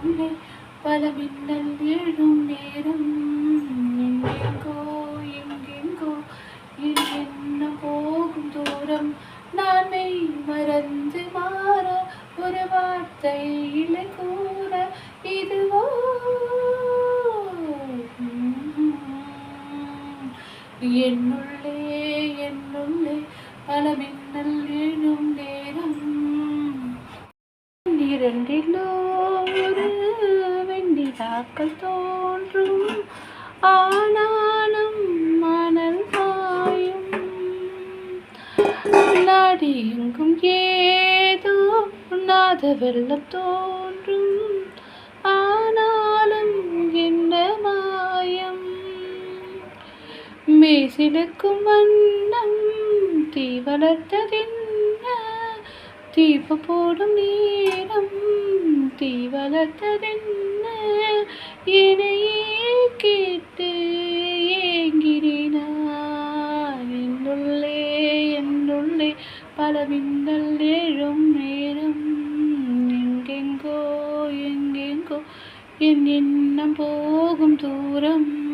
என்னுள்ளே பல மின்னல் எழும் நேரம். எங்கெங்கோ எங்கெங்கோ என் எண்ணம் போகும் தூரம். நான் மெய் மறந்து மாற ஒரு வார்த்தை இல்லை கூற. இதுவோ என்னுள்ளே என்னுள்ளே பல மின்னல் எழும் நேரம். இரண்டிலோ ஒரு வெண்ணிலாக்கள் தோன்றும். ஆனாலும் மணல் பாயும். நாடி எங்கும் ஏதோ நாத வெள்ளம் தோன்றும். ஆனாலும் என்ன மாயம். மேசிலுக்கும் வண்ணம் தீ வளர்த்ததென்ன. தீப போடும் நேரம் தீ வளர்த்ததென்ன. என்னையே கேட்டு ஏங்கினேனா. என்னுள்ளே என்னுள்ளே பல மின்னல் எழும் நேரம். எங்கெங்கோ எங்கெங்கோ என் எண்ணம் போகும் தூரம்.